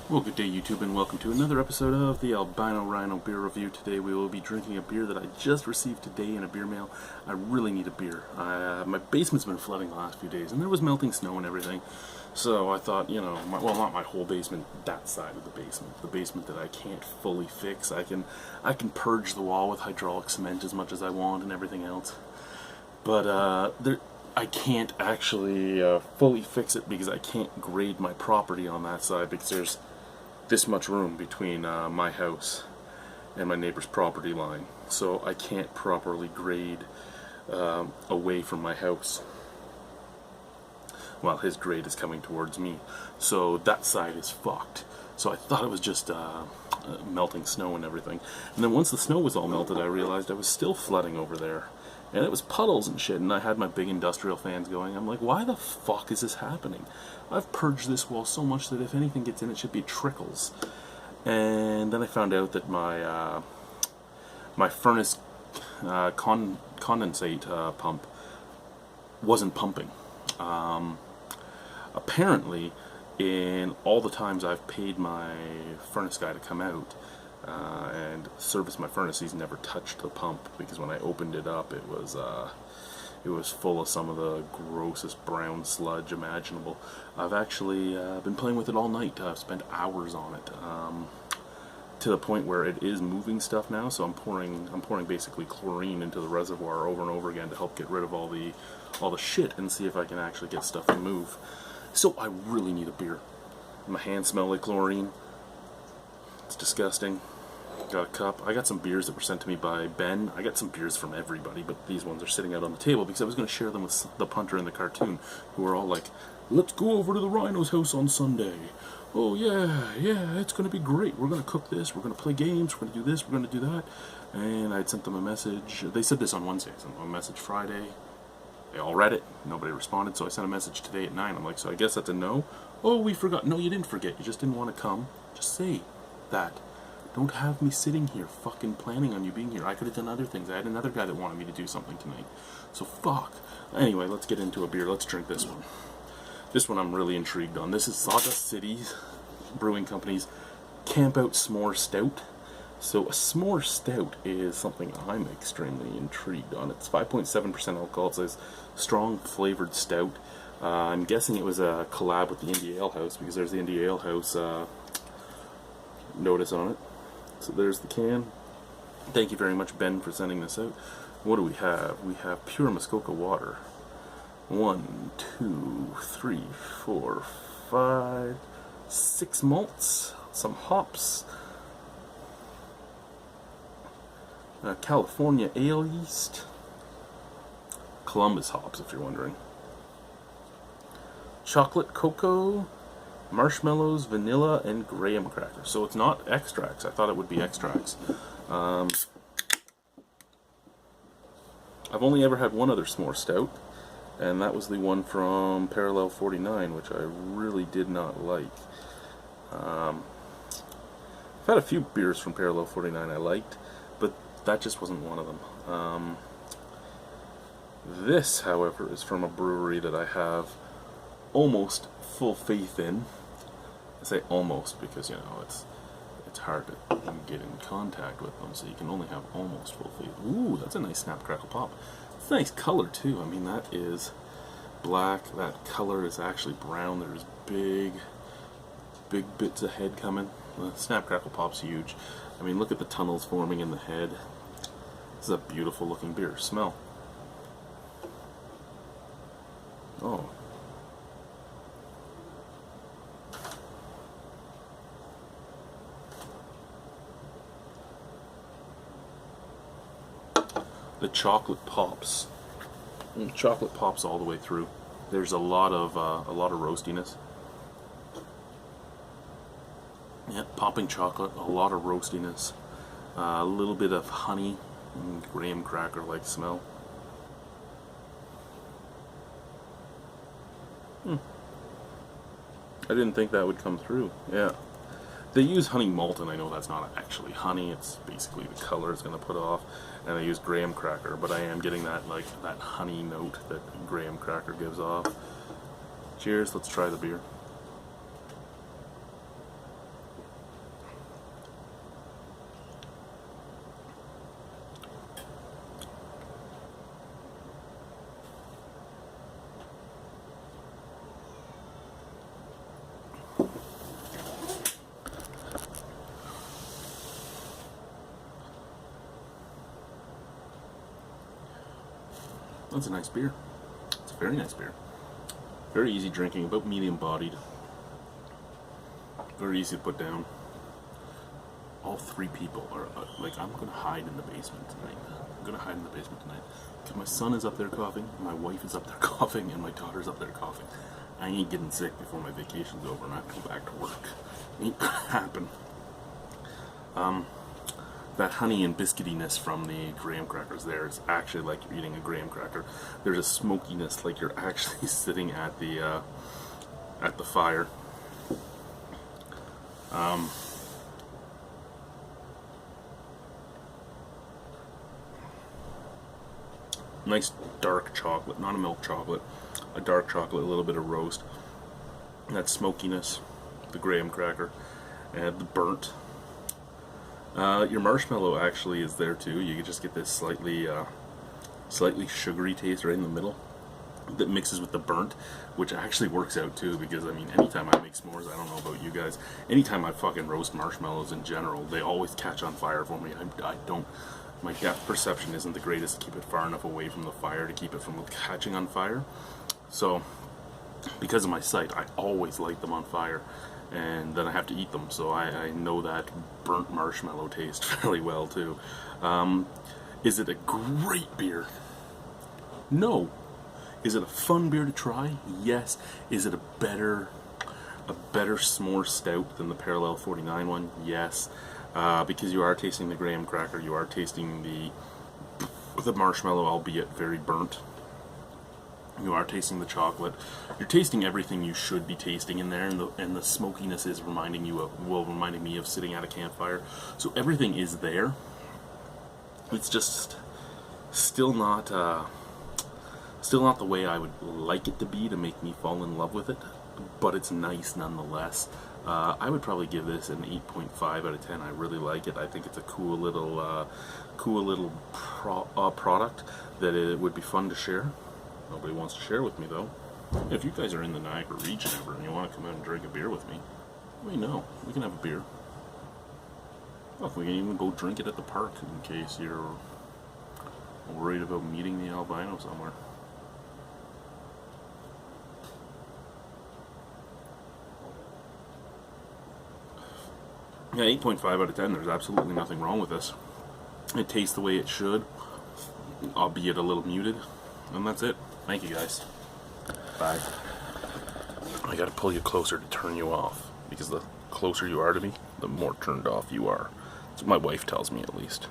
Well, good day YouTube, and welcome to another episode of the Albino Rhino beer review. Today we will be drinking a beer that I just received today in a beer mail. I really need a beer. My basement's been flooding the last few days, and there was melting snow and everything. So I thought, you know, well, not my whole basement, that side of the basement that I can't fully fix. I can purge the wall with hydraulic cement as much as I want and everything else. But I can't actually fully fix it because I can't grade my property on that side because there's this much room between my house and my neighbor's property line, so I can't properly grade away from my house while his grade is coming towards me, so that side is fucked. So I thought it was just melting snow and everything, and then once the snow was all melted I realized I was still flooding over there, and it was puddles and shit, and I had my big industrial fans going. I'm like, why the fuck is this happening? I've purged this wall so much that if anything gets in it should be trickles. And then I found out that my my furnace condensate pump wasn't pumping. Apparently, in all the times I've paid my furnace guy to come out and service my furnace, he's never touched the pump, because when I opened it up it was full of some of the grossest brown sludge imaginable. I've actually been playing with it all night. I've spent hours on it, to the point where it is moving stuff now. So I'm pouring basically chlorine into the reservoir over and over again to help get rid of all the shit and see if I can actually get stuff to move. So I really need a beer. My hands smell like chlorine. It's disgusting. Got a cup. I got some beers that were sent to me by Ben. I got some beers from everybody, but these ones are sitting out on the table because I was going to share them with the punter and the cartoon, who are all like, let's go over to the Rhino's house on Sunday. Oh yeah, it's going to be great. We're going to cook this, we're going to play games, we're going to do this, we're going to do that. And I'd sent them a message. They said this on Wednesday. I sent them a message Friday. They all read it. Nobody responded, so I sent a message today at 9. I'm like, so I guess that's a no? Oh, we forgot. No, you didn't forget. You just didn't want to come. Just say that. Don't have me sitting here fucking planning on you being here. I could have done other things. I had another guy that wanted me to do something tonight. So fuck. Anyway, let's get into a beer. Let's drink this one. This one I'm really intrigued on. This is Sawdust City Brewing Company's Campout Smore Stout. So a Smore Stout is something I'm extremely intrigued on. It's 5.7% alcohol. It's a strong flavored stout. I'm guessing it was a collab with the Indie Ale House, because there's the Indie Ale House notice on it. So there's the can. Thank you very much, Ben, for sending this out. What do we have? We have pure Muskoka water. 1, 2, 3, 4, 5, 6 malts, some hops, California ale yeast, Columbus hops, if you're wondering, chocolate cocoa, marshmallows, vanilla, and graham crackers. So it's not extracts. I thought it would be extracts. I've only ever had one other S'more Stout, and that was the one from Parallel 49, which I really did not like. I've had a few beers from Parallel 49 I liked, but that just wasn't one of them. This, however, is from a brewery that I have almost full faith in. I say almost because, you know, it's hard to get in contact with them, so you can only have almost full faith. Ooh, that's a nice snap crackle pop. It's a nice color too. I mean, that is black. That color is actually brown. There's big bits of head coming. The snap crackle pop's huge. I mean, look at the tunnels forming in the head. This is a beautiful looking beer. Smell. Oh. The chocolate pops. Chocolate pops all the way through. There's a lot of roastiness. Yeah, popping chocolate, a lot of roastiness, a little bit of honey, and graham cracker like smell. I didn't think that would come through. Yeah. They use honey malt, and I know that's not actually honey, it's basically the color it's going to put off, and they use graham cracker, but I am getting that, like, that honey note that graham cracker gives off. Cheers, let's try the beer. That's a nice beer. It's a very nice beer. Very easy drinking, about medium bodied. Very easy to put down. All 3 people are like, I'm gonna hide in the basement tonight. I'm gonna hide in the basement tonight. Because my son is up there coughing, my wife is up there coughing, and my daughter's up there coughing. I ain't getting sick before my vacation's over and I have to go back to work. Ain't gonna happen. That honey and biscuitiness from the graham crackers there is actually like you're eating a graham cracker. There's a smokiness like you're actually sitting at the fire. Nice dark chocolate, not a milk chocolate, a dark chocolate, a little bit of roast. That smokiness, the graham cracker, and the burnt. Your marshmallow actually is there too. You can just get this slightly sugary taste right in the middle that mixes with the burnt, which actually works out too, because I mean, anytime I make s'mores, I don't know about you guys, anytime I fucking roast marshmallows in general, they always catch on fire for me. I don't, my depth perception isn't the greatest to keep it far enough away from the fire to keep it from catching on fire. So, because of my sight, I always light them on fire, and then I have to eat them, so I know that burnt marshmallow taste fairly well too. Is it a great beer? No. Is it a fun beer to try? Yes. Is it a better s'more stout than the Parallel 49 one? Yes. Because you are tasting the graham cracker, you are tasting the marshmallow, albeit very burnt. You are tasting the chocolate. You're tasting everything you should be tasting in there, and the smokiness is reminding me of sitting at a campfire. So everything is there. It's just still not the way I would like it to be to make me fall in love with it, but it's nice nonetheless. I would probably give this an 8.5 out of 10. I really like it. I think it's a cool little product that it would be fun to share. Nobody wants to share with me though. If you guys are in the Niagara region ever and you want to come out and drink a beer with me, let me know. We can have a beer. Well, we can even go drink it at the park in case you're worried about meeting the albino somewhere. Yeah, 8.5 out of 10. There's absolutely nothing wrong with this. It tastes the way it should, albeit a little muted. And that's it. Thank you guys. Bye. I gotta pull you closer to turn you off, because the closer you are to me, the more turned off you are. That's what my wife tells me, at least.